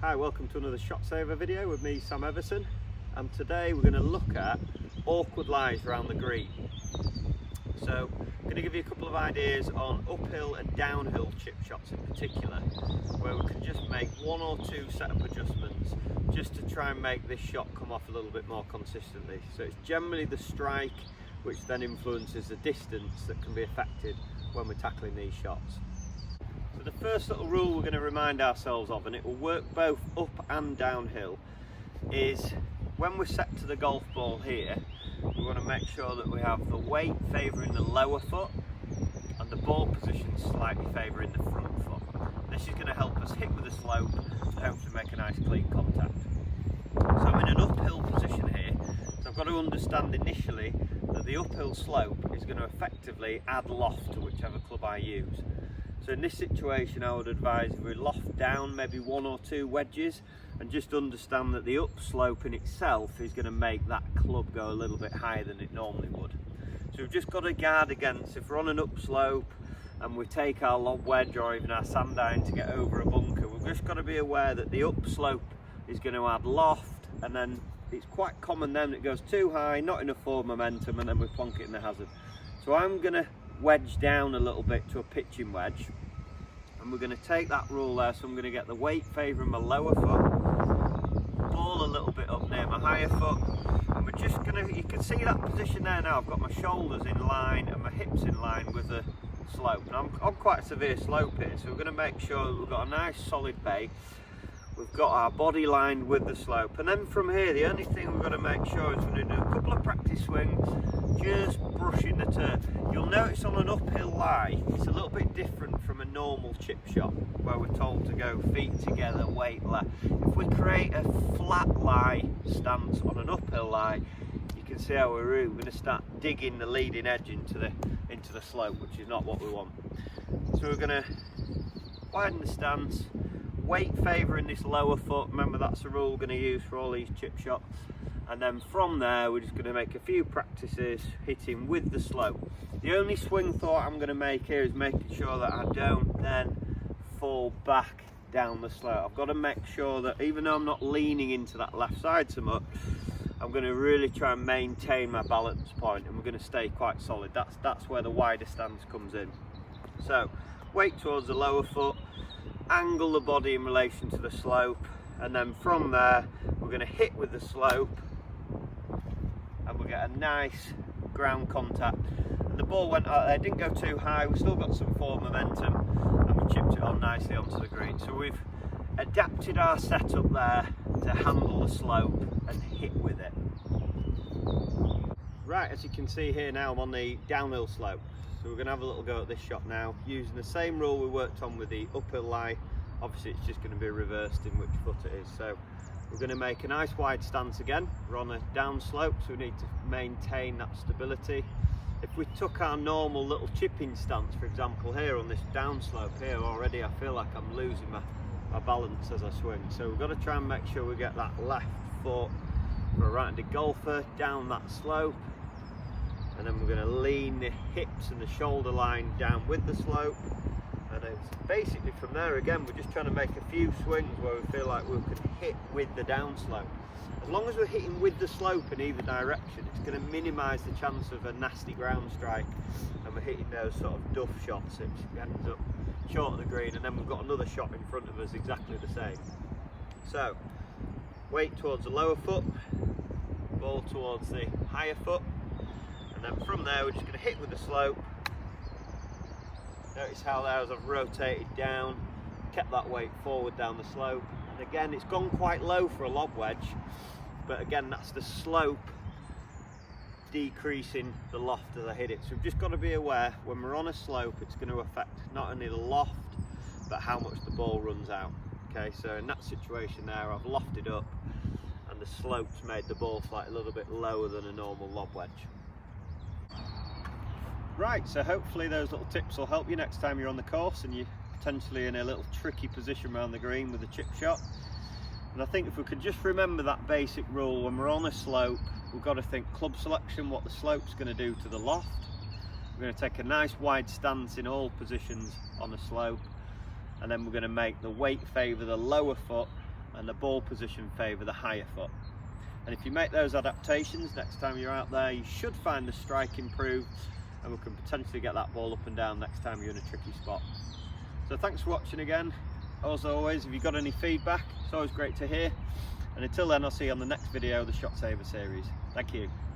Hi, welcome to another Shotsaver video with me, Sam Everson, and today we're going to look at awkward lies around the green. So I'm going to give you a couple of ideas on uphill and downhill chip shots in particular, where we can just make one or two setup adjustments just to try and make this shot come off a little bit more consistently. So it's generally the strike which then influences the distance that can be affected when we're tackling these shots. So the first little rule we're going to remind ourselves of, and it will work both up and downhill, is when we're set to the golf ball here, we want to make sure that we have the weight favouring the lower foot and the ball position slightly favouring the front foot. This is going to help us hit with a slope and hopefully make a nice clean contact. So I'm in an uphill position here, so I've got to understand initially that the uphill slope is going to effectively add loft to whichever club I use. So in this situation I would advise we loft down maybe one or two wedges and just understand that the upslope in itself is going to make that club go a little bit higher than it normally would. So we've just got to guard against, if we're on an upslope and we take our lob wedge or even our sand iron to get over a bunker, we've just got to be aware that the upslope is going to add loft, and then it's quite common then it goes too high, not enough forward momentum, and then we plonk it in the hazard. So I'm going to wedge down a little bit to a pitching wedge, and we're going to take that rule there. So I'm going to get the weight favouring my lower foot, ball a little bit up near my higher foot, and we're just going to, you can see that position there now, I've got my shoulders in line and my hips in line with the slope, and I'm on quite a severe slope here, so we're going to make sure that we've got a nice solid base. We've got our body lined with the slope, and then from here the only thing we've got to make sure is we're going to do a couple of practice swings, just brushing the turf. You'll notice on an uphill lie it's a little bit different from a normal chip shot where we're told to go feet together, weight left. If we create a flat lie stance on an uphill lie, you can see how we're going to start digging the leading edge into the slope, which is not what we want. So we're going to widen the stance, weight favouring this lower foot. Remember, that's the rule we're going to use for all these chip shots, and then from there we're just going to make a few practices hitting with the slope. The only swing thought I'm going to make here is making sure that I don't then fall back down the slope. I've got to make sure that even though I'm not leaning into that left side so much, I'm going to really try and maintain my balance point, and we're going to stay quite solid. That's where the wider stance comes in. So weight towards the lower foot, angle the body in relation to the slope, and then from there we're going to hit with the slope and we'll get a nice ground contact. And the ball went out there, didn't go too high, we still got some forward momentum, and we chipped it on nicely onto the green. So we've adapted our setup there to handle the slope and hit with it. Right, as you can see here now, I'm on the downhill slope. So we're going to have a little go at this shot now, using the same rule we worked on with the uphill lie. Obviously it's just going to be reversed in which foot it is. So we're going to make a nice wide stance again. We're on a down slope, so we need to maintain that stability. If we took our normal little chipping stance, for example, here on this down slope here, already I feel like I'm losing my balance as I swing. So we've got to try and make sure we get that left foot for a right-handed golfer down that slope. And then we're going to lean the hips and the shoulder line down with the slope, and it's basically from there again we're just trying to make a few swings where we feel like we can hit with the down slope. As long as we're hitting with the slope in either direction, it's going to minimise the chance of a nasty ground strike, and we're hitting those sort of duff shots which ends up short of the green, and then we've got another shot in front of us exactly the same. So weight towards the lower foot, ball towards the higher foot, and then from there we're just going to hit with the slope. Notice how there, as I've rotated down, kept that weight forward down the slope, and again it's gone quite low for a lob wedge, but again that's the slope decreasing the loft as I hit it. So we've just got to be aware when we're on a slope it's going to affect not only the loft but how much the ball runs out. Okay, so in that situation there I've lofted up and the slope's made the ball flight a little bit lower than a normal lob wedge. Right, so hopefully those little tips will help you next time you're on the course and you're potentially in a little tricky position around the green with a chip shot. And I think if we could just remember that basic rule, when we're on a slope we've got to think club selection, what the slope's going to do to the loft. We're going to take a nice wide stance in all positions on the slope, and then we're going to make the weight favour the lower foot and the ball position favour the higher foot. And if you make those adaptations next time you're out there, you should find the strike improve, and we can potentially get that ball up and down next time you're in a tricky spot. So thanks for watching again. As always, if you've got any feedback, it's always great to hear. And until then, I'll see you on the next video of the Shotsaver series. Thank you.